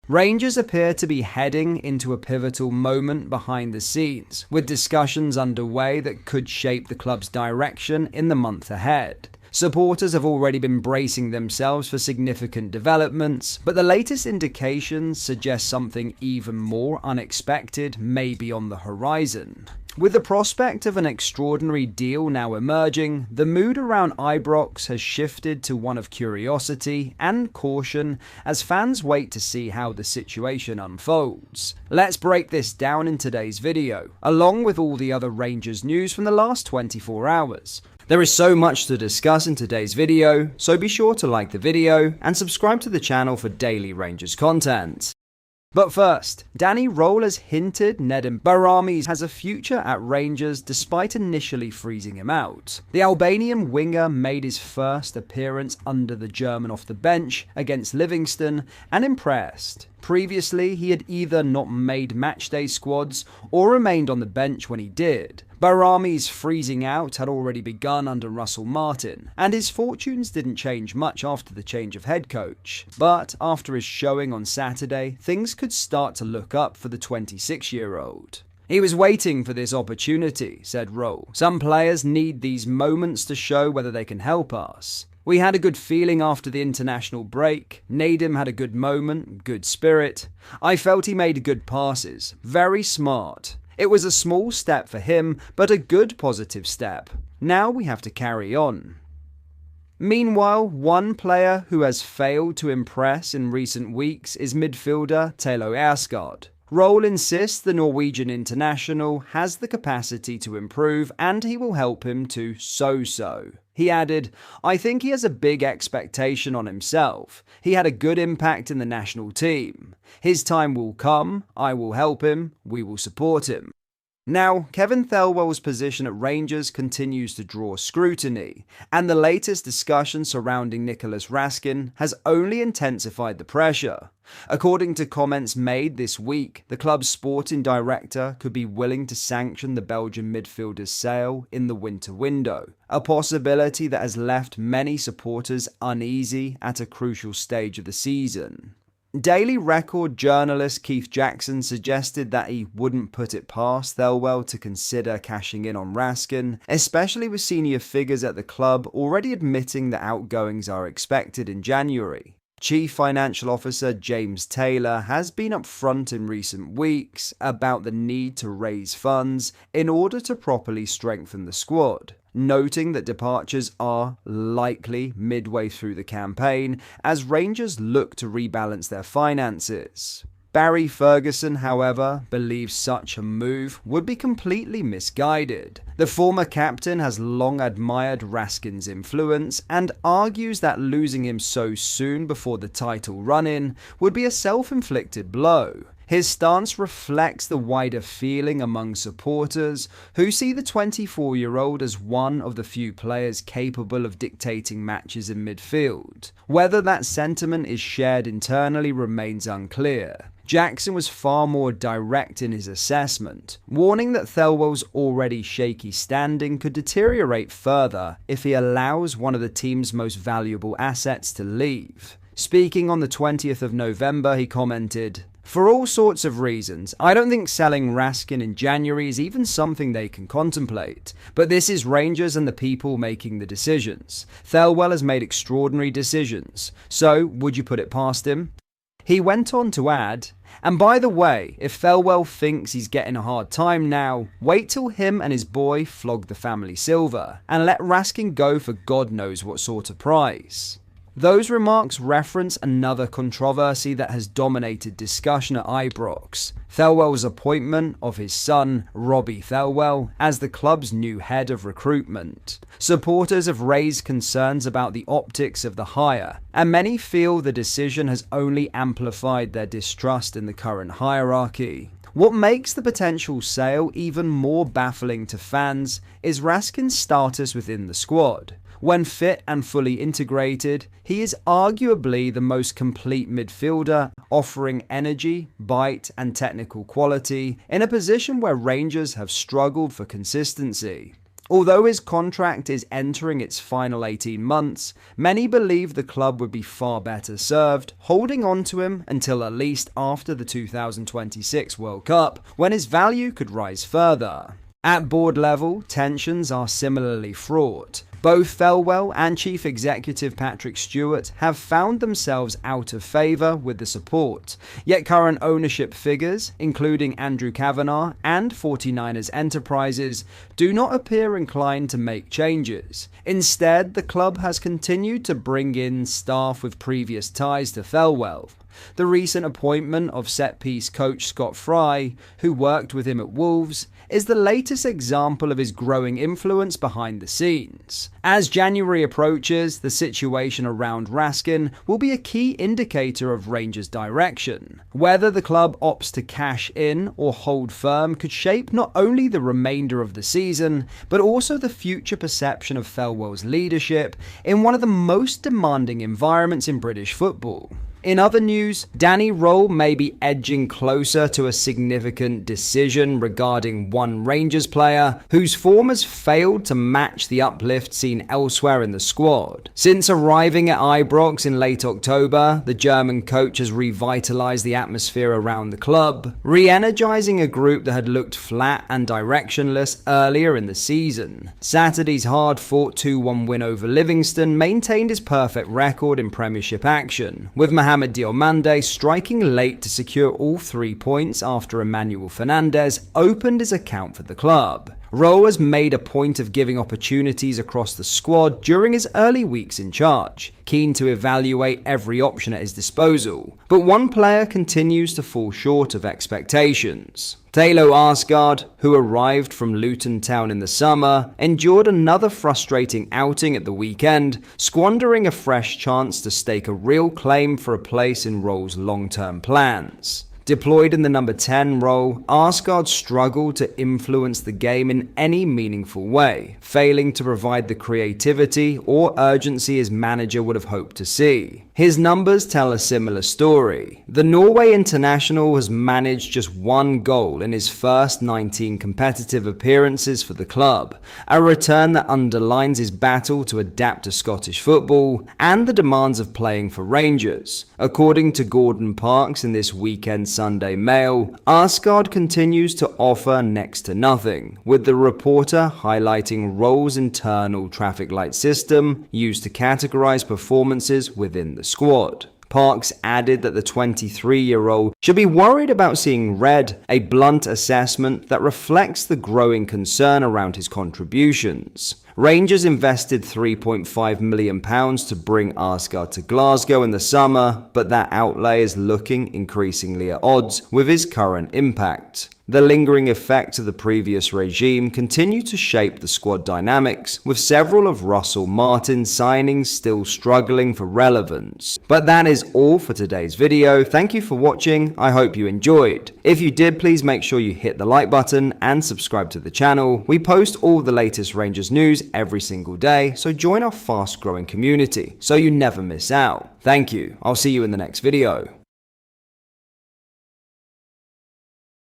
Rangers appear to be heading into a pivotal moment behind the scenes, with discussions underway that could shape the club's direction in the month ahead. Supporters have already been bracing themselves for significant developments, but the latest indications suggest something even more unexpected may be on the horizon. With the prospect of an extraordinary deal now emerging, the mood around Ibrox has shifted to one of curiosity and caution as fans wait to see how the situation unfolds. Let's break this down in today's video, along with all the other Rangers news from the last 24 hours. There is so much to discuss in today's video, so be sure to like the video and subscribe to the channel for daily Rangers content. But first, Danny Rohl has hinted Nedim Barisic has a future at Rangers despite initially freezing him out. The Albanian winger made his first appearance under the German off the bench against Livingston and impressed. Previously, he had either not made matchday squads or remained on the bench when he did. Barisic's freezing out had already begun under Russell Martin, and his fortunes didn't change much after the change of head coach. But after his showing on Saturday, things could start to look up for the 26-year-old. He was waiting for this opportunity, said Rohl. Some players need these moments to show whether they can help us. We had a good feeling after the international break. Nedim had a good moment, good spirit. I felt he made good passes, very smart. It was a small step for him, but a good positive step. Now we have to carry on. Meanwhile, one player who has failed to impress in recent weeks is midfielder Telo Asgard. Rohl insists the Norwegian international has the capacity to improve and he will help him to so-so. He added, I think he has a big expectation on himself. He had a good impact in the national team. His time will come, I will help him, we will support him. Now, Kevin Thelwell's position at Rangers continues to draw scrutiny, and the latest discussion surrounding Nicholas Raskin has only intensified the pressure. According to comments made this week, the club's sporting director could be willing to sanction the Belgian midfielder's sale in the winter window, a possibility that has left many supporters uneasy at a crucial stage of the season. Daily Record journalist Keith Jackson suggested that he wouldn't put it past Thelwell to consider cashing in on Raskin, especially with senior figures at the club already admitting that outgoings are expected in January. Chief Financial Officer James Taylor has been upfront in recent weeks about the need to raise funds in order to properly strengthen the squad, noting that departures are likely midway through the campaign as Rangers look to rebalance their finances. Barry Ferguson, however, believes such a move would be completely misguided. The former captain has long admired Raskin's influence and argues that losing him so soon before the title run-in would be a self-inflicted blow. His stance reflects the wider feeling among supporters who see the 24-year-old as one of the few players capable of dictating matches in midfield. Whether that sentiment is shared internally remains unclear. Jackson was far more direct in his assessment, warning that Thelwell's already shaky standing could deteriorate further if he allows one of the team's most valuable assets to leave. Speaking on the 20th of November, he commented, "For all sorts of reasons, I don't think selling Raskin in January is even something they can contemplate. But this is Rangers and the people making the decisions. Thelwell has made extraordinary decisions. So, would you put it past him?" He went on to add, "And by the way, if Thelwell thinks he's getting a hard time now, wait till him and his boy flog the family silver, and let Raskin go for God knows what sort of price." Those remarks reference another controversy that has dominated discussion at Ibrox, Thelwell's appointment of his son, Robbie Thelwell, as the club's new head of recruitment. Supporters have raised concerns about the optics of the hire, and many feel the decision has only amplified their distrust in the current hierarchy. What makes the potential sale even more baffling to fans is Raskin's status within the squad. When fit and fully integrated, he is arguably the most complete midfielder, offering energy, bite, and technical quality in a position where Rangers have struggled for consistency. Although his contract is entering its final 18 months, many believe the club would be far better served holding on to him until at least after the 2026 World Cup, when his value could rise further. At board level, tensions are similarly fraught. Both Thelwell and Chief Executive Patrick Stewart have found themselves out of favour with the support, yet current ownership figures, including Andrew Kavanagh and 49ers Enterprises, do not appear inclined to make changes. Instead, the club has continued to bring in staff with previous ties to Thelwell. The recent appointment of set-piece coach Scott Fry, who worked with him at Wolves, is the latest example of his growing influence behind the scenes. As January approaches, the situation around Raskin will be a key indicator of Rangers' direction. Whether the club opts to cash in or hold firm could shape not only the remainder of the season, but also the future perception of Thelwell's leadership in one of the most demanding environments in British football. In other news, Danny Rohl may be edging closer to a significant decision regarding one Rangers player whose form has failed to match the uplift seen elsewhere in the squad. Since arriving at Ibrox in late October, the German coach has revitalised the atmosphere around the club, re-energising a group that had looked flat and directionless earlier in the season. Saturday's hard-fought 2-1 win over Livingston maintained his perfect record in Premiership action, with Mohamed Diomande striking late to secure all 3 points after Emmanuel Fernandez opened his account for the club. Rohl has made a point of giving opportunities across the squad during his early weeks in charge, keen to evaluate every option at his disposal. But one player continues to fall short of expectations. Taylo Asgard, who arrived from Luton Town in the summer, endured another frustrating outing at the weekend, squandering a fresh chance to stake a real claim for a place in Rohl's long-term plans. Deployed in the number 10 role, Asgard struggled to influence the game in any meaningful way, failing to provide the creativity or urgency his manager would have hoped to see. His numbers tell a similar story. The Norway international has managed just 1 goal in his first 19 competitive appearances for the club, a return that underlines his battle to adapt to Scottish football and the demands of playing for Rangers. According to Gordon Parks in this weekend's Sunday Mail, Asgard continues to offer next to nothing, with the reporter highlighting Rohl's internal traffic light system used to categorize performances within the squad. Parks added that the 23-year-old should be worried about seeing red, a blunt assessment that reflects the growing concern around his contributions. Rangers invested £3.5 million to bring Asgard to Glasgow in the summer, but that outlay is looking increasingly at odds with his current impact. The lingering effects of the previous regime continue to shape the squad dynamics, with several of Russell Martin's signings still struggling for relevance. But that is all for today's video. Thank you for watching. I hope you enjoyed. If you did, please make sure you hit the like button and subscribe to the channel. We post all the latest Rangers news every single day, so join our fast-growing community so you never miss out. Thank you. I'll see you in the next video.